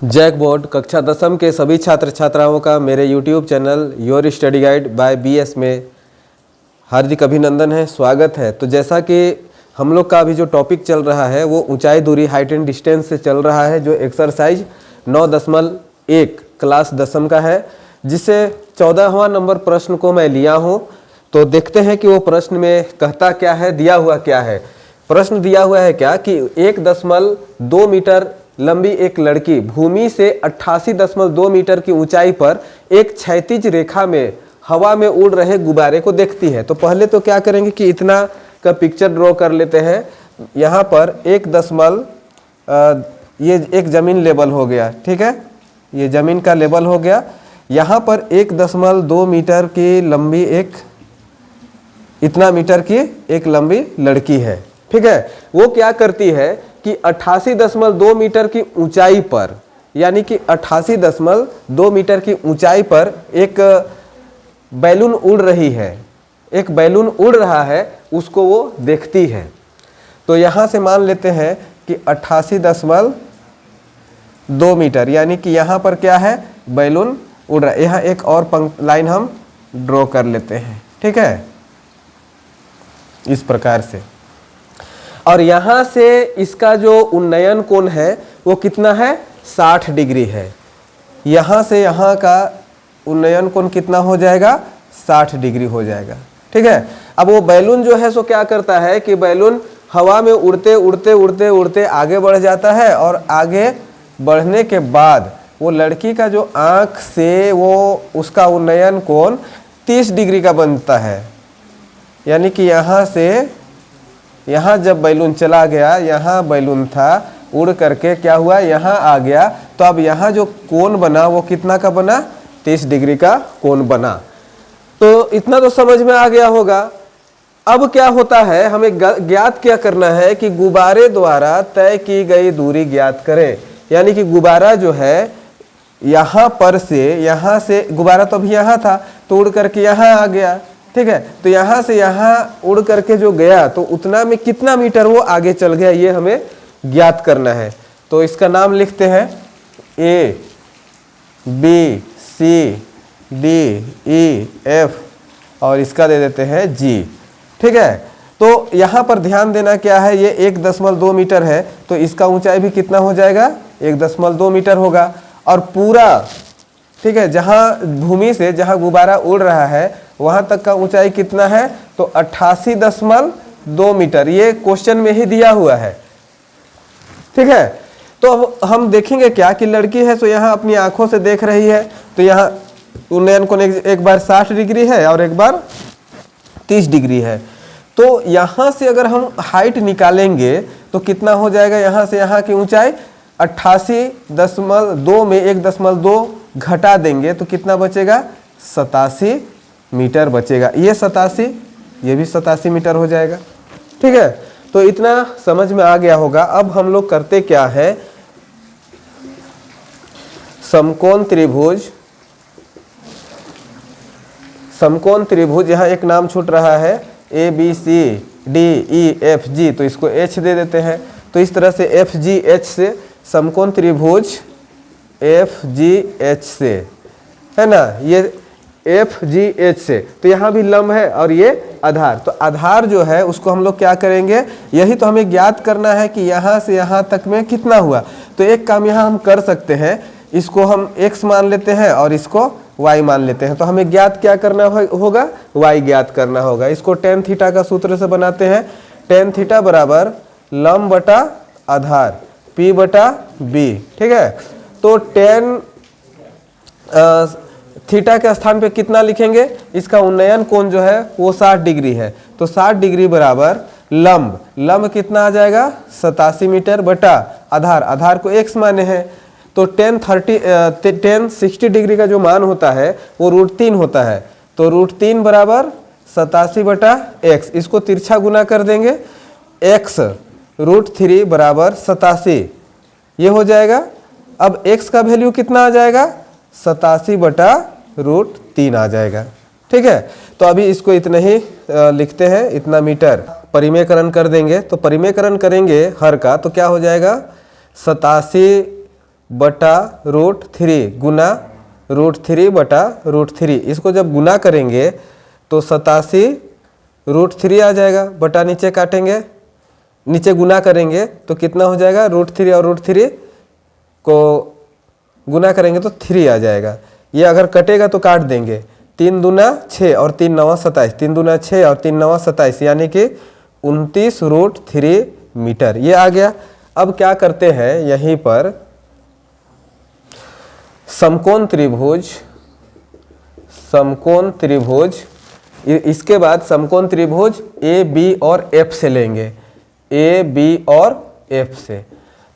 जैकबोर्ड कक्षा 10वीं के सभी छात्र छात्राओं का मेरे YouTube channel your study guide by BS में हार्दिक अभिनंदन है, स्वागत है। तो जैसा कि हम लोग का अभी जो टॉपिक चल रहा है वो ऊंचाई दूरी हाइट एंड डिस्टेंस से चल रहा है, जो एक्सरसाइज 9.1 क्लास 10वीं का है, जिससे 14वां नंबर प्रश्न को मैं लिया हूँ। तो देखते हैं कि वो प्रश्न में कहता क्या है, दिया हुआ क्या है। प्रश्न दिया हुआ है क्या कि 1.2 मीटर लंबी एक लड़की भूमि से 88.2 मीटर की ऊंचाई पर एक क्षैतिज रेखा में हवा में उड़ रहे गुब्बारे को देखती है। तो पहले तो क्या करेंगे कि इतना का पिक्चर ड्रॉ कर लेते हैं। यहाँ पर ये एक ज़मीन लेवल हो गया, ठीक है, ये ज़मीन का लेवल हो गया। यहाँ पर 1.2 मीटर की लंबी इतना मीटर की एक लंबी लड़की है, ठीक है। वो क्या करती है कि 88.2 मीटर की ऊंचाई पर, यानी कि 88.2 मीटर की ऊंचाई पर एक बैलून उड़ रही है, एक बैलून उड़ रहा है, उसको वो देखती है। तो यहाँ से मान लेते हैं कि 88.2 मीटर, यानी कि यहाँ पर क्या है, बैलून उड़ रहा है। यहाँ एक और लाइन हम ड्रॉ कर लेते हैं, ठीक है, इस प्रकार से। और यहाँ से इसका जो उन्नयन कोण है वो कितना है, 60 डिग्री है। यहाँ से यहाँ का उन्नयन कोण कितना हो जाएगा, 60 डिग्री हो जाएगा, ठीक है। अब वो बैलून जो है सो क्या करता है कि बैलून हवा में उड़ते उड़ते उड़ते उड़ते आगे बढ़ जाता है, और आगे बढ़ने के बाद वो लड़की का जो आँख से वो उसका उन्नयन कोण 30 डिग्री का बनता है। यानी कि यहाँ से यहाँ जब बैलून चला गया, यहाँ बैलून था, उड़ करके क्या हुआ, यहाँ आ गया, तो अब यहाँ जो कोण बना वो कितना का बना, 30 डिग्री का कोण बना। तो इतना तो समझ में आ गया होगा। अब क्या होता है, हमें ज्ञात क्या करना है कि गुब्बारे द्वारा तय की गई दूरी ज्ञात करें। यानी कि गुब्बारा जो है यहाँ पर से, यहाँ से गुब्बारा तो अभी यहाँ था, तो उड़ करके यहाँ आ गया, ठीक है। तो यहाँ से यहाँ उड़ करके जो गया तो उतना में कितना मीटर वो आगे चल गया, ये हमें ज्ञात करना है। तो इसका नाम लिखते हैं A B C D E F और इसका दे देते हैं G, ठीक है। तो यहाँ पर ध्यान देना क्या है, ये 1.2 मीटर है, तो इसका ऊंचाई भी कितना हो जाएगा, 1.2 मीटर होगा। और पूरा, ठीक है, जहाँ भूमि से जहाँ गुब्बारा उड़ रहा है वहाँ तक का ऊंचाई कितना है, तो 88.2 मीटर। ये क्वेश्चन में ही दिया हुआ है, ठीक है। तो अब हम देखेंगे क्या कि लड़की है, तो यहाँ अपनी आंखों से देख रही है, तो यहाँ उन्नयन कोण एक बार 60 डिग्री है और एक बार 30 डिग्री है। तो यहाँ से अगर हम हाइट निकालेंगे तो कितना हो जाएगा, यहाँ से यहाँ की ऊंचाई 88.2 में 1.2 घटा देंगे तो कितना बचेगा, 87 मीटर बचेगा। ये 87, ये भी 87 मीटर हो जाएगा, ठीक है। तो इतना समझ में आ गया होगा। अब हम लोग करते क्या है, समकोण त्रिभुज, यहाँ एक नाम छूट रहा है ABCDEFG, तो इसको H दे देते हैं। तो इस तरह से FGH से समकोण त्रिभुज FGH से, है ना, ये FGH से, तो यहाँ भी लंब है और ये आधार। तो आधार जो है उसको हम लोग क्या करेंगे, यही तो हमें ज्ञात करना है कि यहाँ से यहाँ तक में कितना हुआ। तो एक काम यहाँ हम कर सकते हैं, इसको हम x मान लेते हैं और इसको y मान लेते हैं। तो हमें ज्ञात क्या करना होगा, y ज्ञात करना होगा। इसको tan थीटा का सूत्र से बनाते हैं। tan थीटा बराबर लंब बटा आधार P बटा B, ठीक है। तो tan थीटा के स्थान पे कितना लिखेंगे, इसका उन्नयन कोण जो है वो 60 डिग्री है, तो 60 डिग्री बराबर लंब कितना आ जाएगा, 87 मीटर बटा आधार को x माने हैं। तो tan 60 डिग्री का जो मान होता है वो √3 होता है, तो √3 बराबर 87 बटा x, इसको तिरछा गुना कर देंगे, x √3 बराबर 87, ये हो जाएगा। अब x का वैल्यू कितना आ जाएगा, 87 बटा √3 आ जाएगा, ठीक है। तो अभी इसको इतना ही लिखते हैं, इतना मीटर। परिमेयकरण कर देंगे, तो परिमेयकरण करेंगे हर का, तो क्या हो जाएगा, 87 बटा रूट 3 गुना रूट 3 बटा रूट 3। इसको जब गुना करेंगे तो 87 रूट 3 आ जाएगा, बटा नीचे काटेंगे, नीचे गुना करेंगे तो कितना हो जाएगा, रूट 3 और रूट 3 को गुना करेंगे तो 3 आ जाएगा। ये अगर कटेगा तो काट देंगे, 3 दूना 6 और 3 नवा 27, 3 दूना 6 और 3 नवा 27, यानी कि 29 रूट 3 मीटर ये आ गया। अब क्या करते हैं, यहीं पर समकोण त्रिभुज, इसके बाद समकोण त्रिभुज ए बी और एफ से लेंगे, ए बी और एफ से।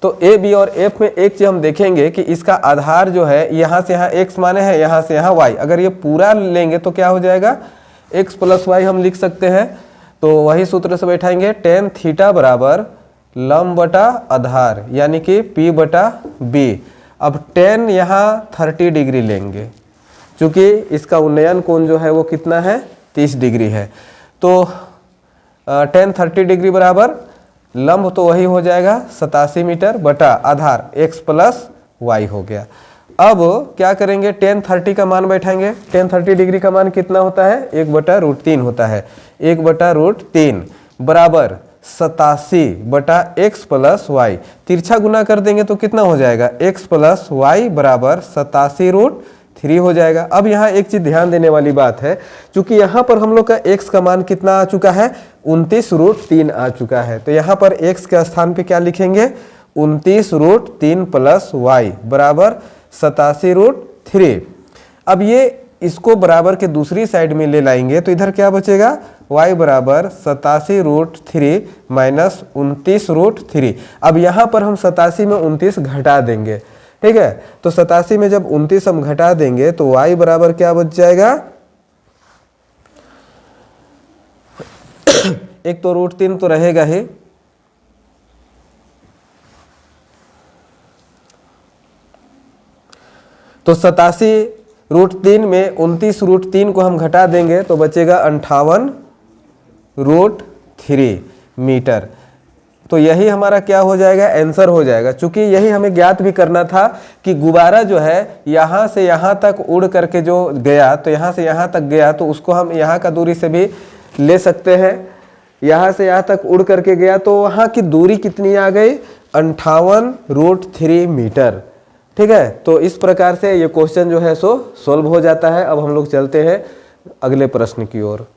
तो ए बी और एफ में एक चीज हम देखेंगे कि इसका आधार जो है यहाँ से यहाँ x माने हैं, यहाँ से यहाँ y, अगर ये पूरा लेंगे तो क्या हो जाएगा, x प्लस वाई हम लिख सकते हैं। तो वही सूत्र से बैठाएंगे, टेन थीटा बराबर लंब बटा आधार यानी कि p बटा b। अब टेन यहाँ 30 डिग्री लेंगे, चूँकि इसका उन्नयन कोण जो है वो कितना है, 30 डिग्री है। तो टेन 30 डिग्री बराबर लंब तो वही हो जाएगा 87 मीटर बटा आधार x प्लस वाई हो गया। अब क्या करेंगे, टेन 30 का मान बैठाएंगे, टेन 30 डिग्री का मान कितना होता है, 1 बटा रूट 3 होता है, 1 बटा रूट 3 बराबर 87 बटा x प्लस वाई। तिरछा गुना कर देंगे तो कितना हो जाएगा, x प्लस वाई बराबर 87 रूट 3 हो जाएगा। अब यहाँ एक चीज ध्यान देने वाली बात है, क्योंकि यहाँ पर हम लोग का x का मान कितना आ चुका है, 29 रूट 3 आ चुका है। तो यहाँ पर x के स्थान पे क्या लिखेंगे, 29 रूट 3 प्लस वाई बराबर 87 रूट 3। अब ये इसको बराबर के दूसरी साइड में ले लाएंगे तो इधर क्या बचेगा, y बराबर 87 रूट 3 माइनस 29 रूट 3। अब यहाँ पर हम 87 में 29 घटा देंगे, ठीक है। तो 87 में जब 29 हम घटा देंगे तो y बराबर क्या बच जाएगा, एक तो रूट 3 तो रहेगा ही, तो 87 रूट 3 में 29 रूट 3 को हम घटा देंगे तो बचेगा 58 रूट 3 मीटर। तो यही हमारा क्या हो जाएगा, आंसर हो जाएगा। चूंकि यही हमें ज्ञात भी करना था कि गुब्बारा जो है यहाँ से यहाँ तक उड़ करके जो गया, तो यहाँ से यहाँ तक गया तो उसको हम यहाँ का दूरी से भी ले सकते हैं। यहाँ से यहाँ तक उड़ करके गया तो वहाँ की दूरी कितनी आ गई, 58 रूट 3 मीटर, ठीक है। तो इस प्रकार से ये क्वेश्चन जो है सो सोल्व हो जाता है। अब हम लोग चलते हैं अगले प्रश्न की ओर।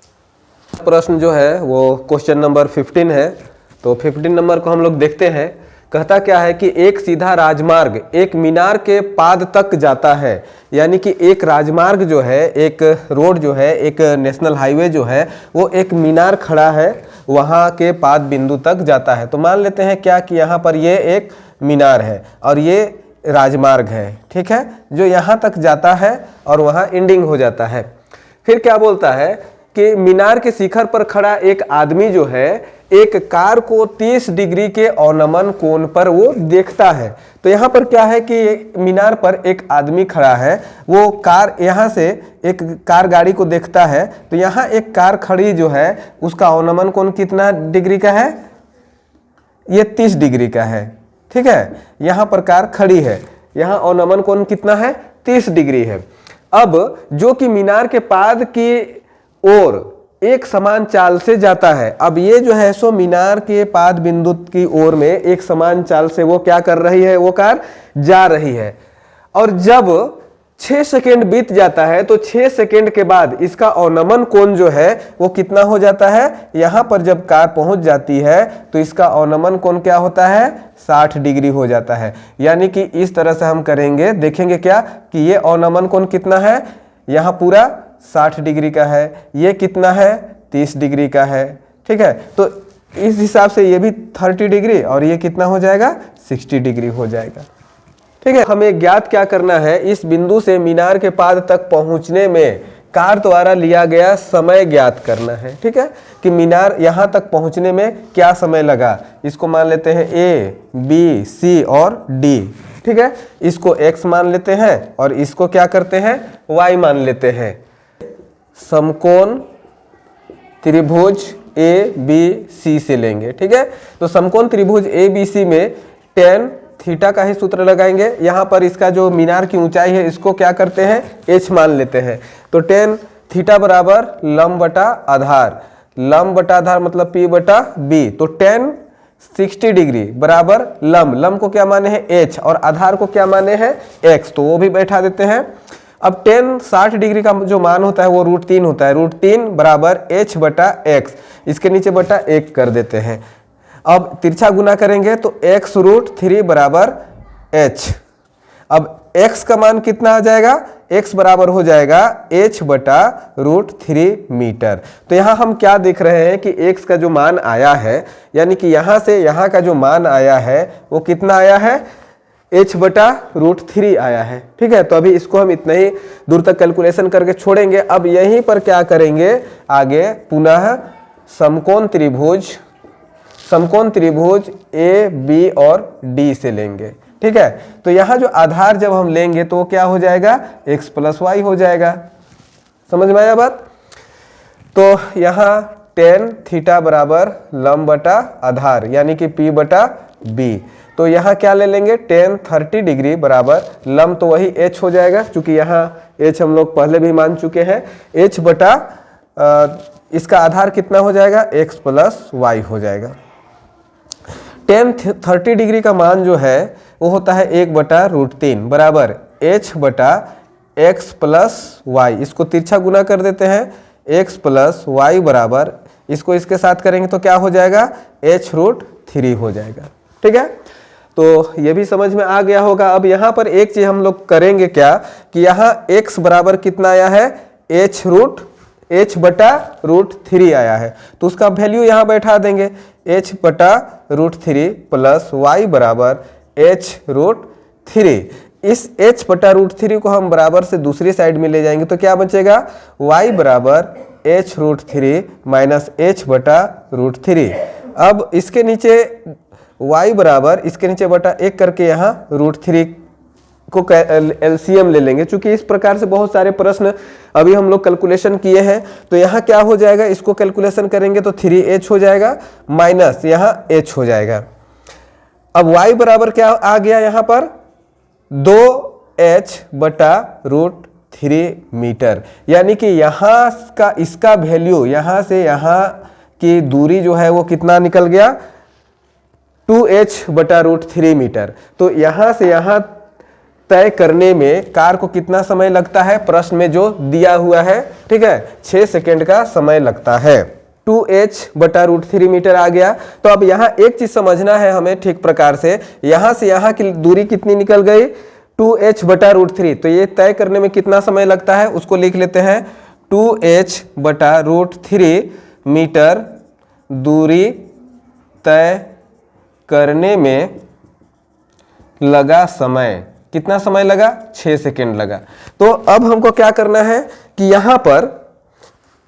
प्रश्न जो है वो क्वेश्चन नंबर 15 है। तो 15 नंबर को हम लोग देखते हैं। कहता क्या है कि एक सीधा राजमार्ग एक मीनार के पाद तक जाता है, यानी कि एक राजमार्ग जो है, एक रोड जो है, एक नेशनल हाईवे जो है वो एक मीनार खड़ा है, वहाँ के पाद बिंदु तक जाता है। तो मान लेते हैं क्या कि यहाँ पर ये एक मीनार है और ये राजमार्ग है, ठीक है, जो यहाँ तक जाता है और वहाँ एंडिंग हो जाता है। फिर क्या बोलता है कि मीनार के शिखर पर खड़ा एक आदमी जो है एक कार को 30 डिग्री के अवनमन कोण पर वो देखता है। तो यहाँ पर क्या है कि मीनार पर एक आदमी खड़ा है, वो कार यहाँ से एक कार गाड़ी को देखता है। तो यहाँ एक कार खड़ी जो है उसका अवनमन कोण कितना डिग्री का है, ये 30 डिग्री का है, ठीक है। यहाँ पर कार खड़ी है, यहाँ अवनमन कोण कितना है, 30 डिग्री है। अब जो कि मीनार के पाद की ओर एक समान चाल से जाता है। अब ये जो है सो मीनार के पाद बिंदु की ओर में एक समान चाल से वो क्या कर रही है, वो कार जा रही है। और जब 6 सेकेंड बीत जाता है तो 6 सेकेंड के बाद इसका अवनमन कोण जो है वो कितना हो जाता है, यहाँ पर जब कार पहुंच जाती है तो इसका अवनमन कोण क्या होता है, 60 डिग्री हो जाता है। यानी कि इस तरह से हम करेंगे, देखेंगे क्या कि ये अवनमन कोण कितना है, यहाँ पूरा 60 डिग्री का है, ये कितना है, 30 डिग्री का है, ठीक है। तो इस हिसाब से ये भी 30 डिग्री और ये कितना हो जाएगा, 60 डिग्री हो जाएगा, ठीक है। हमें ज्ञात क्या करना है, इस बिंदु से मीनार के पाद तक पहुंचने में कार द्वारा लिया गया समय ज्ञात करना है, ठीक है, कि मीनार यहाँ तक पहुंचने में क्या समय लगा। इसको मान लेते हैं A, B, C और D, ठीक है। इसको x मान लेते हैं और इसको क्या करते हैं, y मान लेते हैं। समकोण त्रिभुज A B C से लेंगे, ठीक है। तो समकोण त्रिभुज A B C में tan थीटा का ही सूत्र लगाएंगे। यहाँ पर इसका जो मीनार की ऊंचाई है इसको क्या करते हैं, h मान लेते हैं। तो टेन थीटा बराबर लंब बटा आधार, लंब बटा आधार मतलब p बटा b। तो टेन 60 डिग्री बराबर लंब को क्या माने हैं h और आधार को क्या माने हैं x, तो वो भी बैठा देते हैं। अब टेन 60 डिग्री का जो मान होता है वो √3 होता है। √3 बराबर h बटा x, इसके नीचे बटा 1 कर देते हैं। अब तिरछा गुना करेंगे तो x√3 बराबर h। अब x का मान कितना आ जाएगा, x बराबर हो जाएगा h बटा √3 मीटर। तो यहाँ हम क्या देख रहे हैं कि x का जो मान आया है, यानी कि यहाँ से यहाँ का जो मान आया है वो कितना आया है, h बटा √3 आया है। ठीक है, तो अभी इसको हम इतना ही दूर तक कैलकुलेशन करके छोड़ेंगे। अब यहीं पर क्या करेंगे, आगे पुनः समकोण त्रिभुज a b और d से लेंगे। ठीक है, तो यहाँ जो आधार जब हम लेंगे तो क्या हो जाएगा, x + y हो जाएगा। समझ में आया बात। तो यहाँ टेन थीटा बराबर लंब बटा आधार यानी कि p बटा b। तो यहाँ क्या ले लेंगे, टेन 30 डिग्री बराबर लंब तो वही h हो जाएगा, क्योंकि यहाँ h हम लोग पहले भी मान चुके हैं। h बटा इसका आधार कितना हो जाएगा, x + y हो जाएगा। टेन 30 डिग्री का मान जो है वो होता है 1 बटा √3 बराबर h बटा x + y। इसको तिरछा गुना कर देते हैं, x + y बराबर, इसको इसके साथ करेंगे तो क्या हो जाएगा, h√3 हो जाएगा। ठीक है, तो ये भी समझ में आ गया होगा। अब यहाँ पर एक चीज हम लोग करेंगे क्या, कि यहाँ x बराबर कितना आया है, h बटा √3 आया है, तो उसका वैल्यू यहाँ बैठा देंगे, h बटा √3 प्लस y बराबर h√3। इस h बटा √3 को हम बराबर से दूसरी साइड में ले जाएंगे तो क्या बचेगा, y बराबर h√3 माइनस h बटा √3। अब इसके नीचे y बराबर इसके नीचे बटा 1 करके यहाँ √3 को एलसीएम ले लेंगे। चूंकि इस प्रकार से बहुत सारे प्रश्न अभी हम लोग कैलकुलेशन किए हैं, तो यहाँ क्या हो जाएगा, इसको कैलकुलेशन करेंगे तो 3h हो जाएगा माइनस यहाँ h हो जाएगा। अब y बराबर क्या आ गया, यहाँ पर 2h बटा √3 मीटर, यानी कि यहाँ का इसका वैल्यू, यहाँ से यहाँ की दूरी जो है वो कितना निकल गया, 2h बटा √3 मीटर। तो यहाँ से यहाँ तय करने में कार को कितना समय लगता है, प्रश्न में जो दिया हुआ है, ठीक है, 6 सेकेंड का समय लगता है। 2h बटा √3 मीटर आ गया। तो अब यहाँ एक चीज समझना है हमें ठीक प्रकार से, यहाँ से यहाँ की दूरी कितनी निकल गई, 2h बटा √3। तो ये तय करने में कितना समय लगता है, उसको लिख लेते हैं, 2h बटा √3 मीटर दूरी तय करने में लगा समय, कितना समय लगा, 6 सेकेंड लगा। तो अब हमको क्या करना है कि यहाँ पर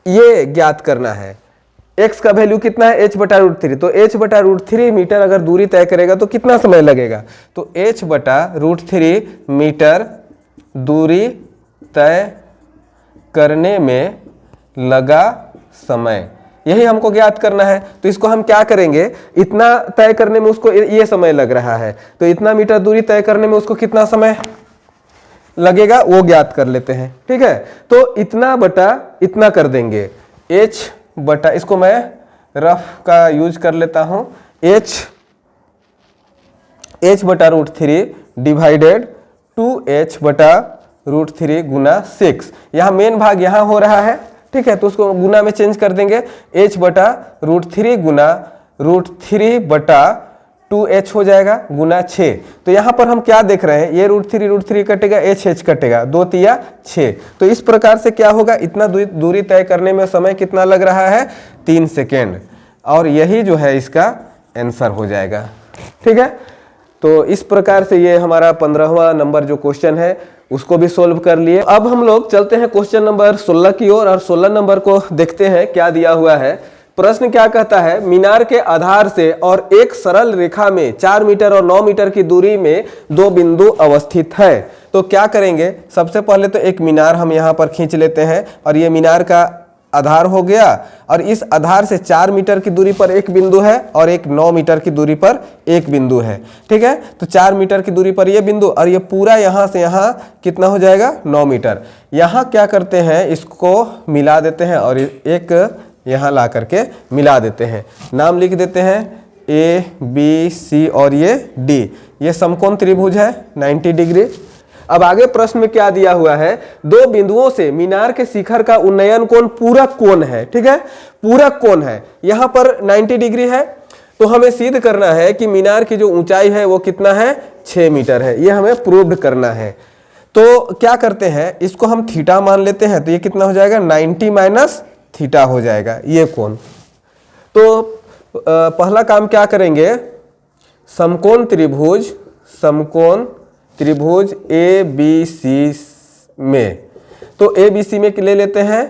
ये ज्ञात करना है, x का वैल्यू कितना है, h बटा √3। तो h बटा √3 मीटर अगर दूरी तय करेगा तो कितना समय लगेगा, तो h बटा √3 मीटर दूरी तय करने में लगा समय, यही हमको ज्ञात करना है। तो इसको हम क्या करेंगे, इतना तय करने में उसको ये समय लग रहा है, तो इतना मीटर दूरी तय करने में उसको कितना समय लगेगा वो ज्ञात कर लेते हैं। ठीक है, तो इतना बटा इतना कर देंगे, h बटा, इसको मैं रफ का यूज कर लेता हूं, h बटा √3 डिवाइडेड 2h बटा √3 गुना 6। यहाँ मेन भाग यहाँ हो रहा है, ठीक है, तो उसको गुना में चेंज कर देंगे, h बटा √3 गुना √3 बटा 2h हो जाएगा गुना 6। तो यहाँ पर हम क्या देख रहे हैं, ये √3 कटेगा, h कटेगा, 2 तिया 6। तो इस प्रकार से क्या होगा, इतना दूरी तय करने में समय कितना लग रहा है, 3 सेकेंड, और यही जो है इसका आंसर हो जाएगा। ठीक है, तो इस प्रकार से ये हमारा 15वां नंबर जो क्वेश्चन है उसको भी सोल्व कर लिए। अब हम लोग चलते हैं क्वेश्चन नंबर 16 की ओर, और 16 नंबर को देखते हैं क्या दिया हुआ है। प्रश्न क्या कहता है, मीनार के आधार से और एक सरल रेखा में 4 मीटर और 9 मीटर की दूरी में 2 बिंदु अवस्थित है। तो क्या करेंगे, सबसे पहले तो एक मीनार हम यहाँ पर खींच लेते हैं, और ये मीनार का आधार हो गया, और इस आधार से 4 मीटर की दूरी पर एक बिंदु है और एक 9 मीटर की दूरी पर एक बिंदु है। ठीक है, तो 4 मीटर की दूरी पर ये बिंदु, और ये पूरा यहाँ से यहाँ कितना हो जाएगा 9 मीटर। यहाँ क्या करते हैं, इसको मिला देते हैं और एक यहाँ ला करके मिला देते हैं। नाम लिख देते हैं ए बी सी और ये डी। ये समकोण त्रिभुज है 90 डिग्री। अब आगे प्रश्न में क्या दिया हुआ है, दो बिंदुओं से मीनार के शिखर का उन्नयन कोण पूरक कोण है। ठीक है, पूरक कोण है, यहाँ पर 90 डिग्री है, तो हमें सिद्ध करना है कि मीनार की जो ऊंचाई है वो कितना है 6 मीटर है। ये हमें प्रूव्ड करना है। तो क्या करते हैं, इसको हम थीटा मान लेते हैं, तो ये कितना हो जाएगा 90 माइनस थीटा हो जाएगा ये कोण। तो पहला काम क्या करेंगे, समकोण त्रिभुज ए बी सी में, तो ए बी सी में ले लेते हैं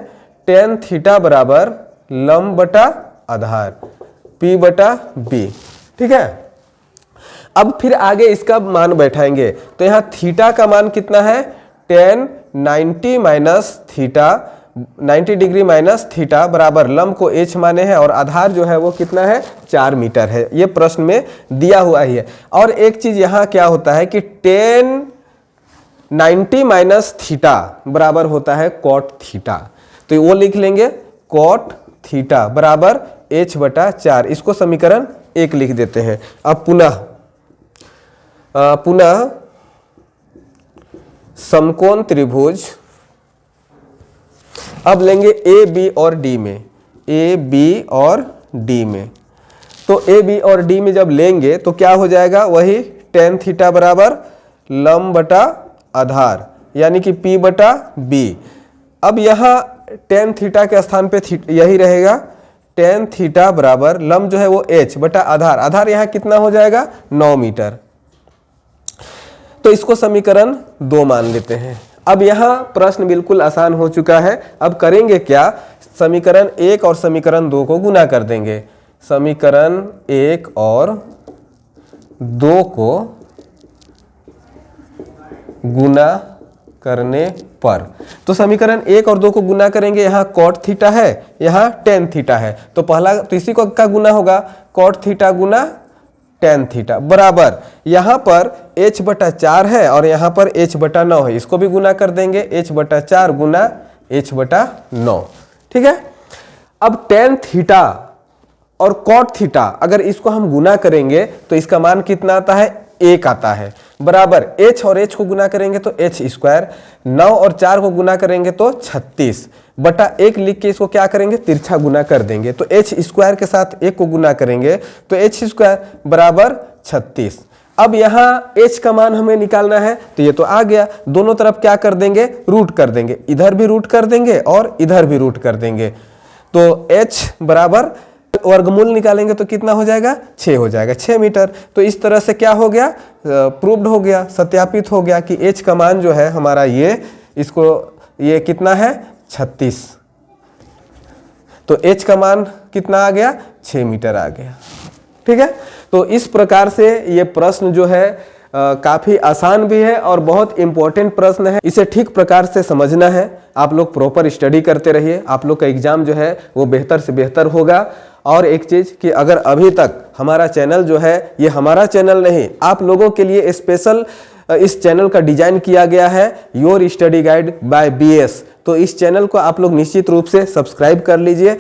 tan थीटा बराबर लंब बटा आधार P बटा B। ठीक है, अब फिर आगे इसका मान बैठाएंगे, तो यहाँ थीटा का मान कितना है tan 90 minus theta, 90 degree minus theta बराबर लंब को h माने हैं और आधार जो है वो कितना है 4 मीटर है। ये प्रश्न में दिया हुआ ही है। और एक चीज यहाँ क्या होता है कि tan 90 माइनस थीटा बराबर होता है cot थीटा, तो वो लिख लेंगे cot थीटा बराबर h बटा 4। इसको समीकरण 1 लिख देते हैं। अब पुनः समकोण त्रिभुज अब लेंगे ए बी और डी में, ए बी और डी में। तो ए बी और डी में जब लेंगे तो क्या हो जाएगा, वही tan थीटा बराबर लंब बटा आधार यानी कि P बटा B। अब यहाँ tan थीटा के स्थान पे यही रहेगा, tan थीटा बराबर लंब जो है वो h बटा आधार, आधार यहाँ कितना हो जाएगा 9 मीटर। तो इसको समीकरण 2 मान लेते हैं। अब यहाँ प्रश्न बिल्कुल आसान हो चुका है। अब करेंगे क्या, समीकरण 1 और समीकरण 2 को गुना कर देंगे। समीकरण 1 और 2 को गुना करने पर, तो समीकरण 1 और 2 को गुना करेंगे, यहाँ cot थीटा है, यहाँ tan थीटा है, तो पहला तो इसी को का गुना होगा cot थीटा गुना tan थीटा बराबर यहाँ पर h बटा 4 है और यहाँ पर h बटा 9 है, इसको भी गुना कर देंगे h बटा 4 गुना h बटा 9। ठीक है, अब tan थीटा और cot थीटा अगर इसको हम गुना करेंगे तो इसका मान कितना आता है 1 आता है, बराबर h और h को गुना करेंगे तो h स्क्वायर, 9 और 4 को गुना करेंगे तो 36 बटा 1 लिख के इसको क्या करेंगे तिरछा गुना कर देंगे, तो h स्क्वायर के साथ 1 को गुना करेंगे तो h स्क्वायर बराबर 36। अब यहाँ h का मान हमें निकालना है, तो ये तो आ गया, दोनों तरफ क्या कर देंगे रूट कर देंगे, इधर भी रूट कर देंगे और इधर भी रूट कर देंगे, तो h बराबर वर्गमूल निकालेंगे तो कितना हो जाएगा 6 हो जाएगा, 6 मीटर। तो इस तरह से क्या हो गया, प्रूव्ड हो गया, सत्यापित हो गया कि h का मान जो है हमारा ये कितना है 36, तो h का मान कितना आ गया 6 मीटर आ गया। ठीक है, तो इस प्रकार से ये प्रश्न जो है काफ़ी आसान भी है और बहुत इम्पोर्टेंट प्रश्न है, इसे ठीक प्रकार से समझना है। आप लोग प्रॉपर स्टडी करते रहिए, आप लोग का एग्जाम जो है वो बेहतर से बेहतर होगा। और एक चीज़ कि अगर अभी तक हमारा चैनल जो है ये हमारा चैनल नहीं, आप लोगों के लिए स्पेशल इस चैनल का डिजाइन किया गया है your study guide by BS, तो इस चैनल को आप लोग निश्चित रूप से सब्सक्राइब कर लीजिए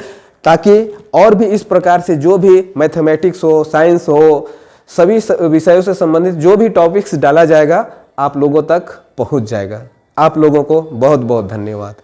ताकि और भी इस प्रकार से जो भी मैथमेटिक्स हो, साइंस हो, सभी विषयों से संबंधित जो भी टॉपिक्स डाला जाएगा आप लोगों तक पहुंच जाएगा। आप लोगों को बहुत बहुत धन्यवाद।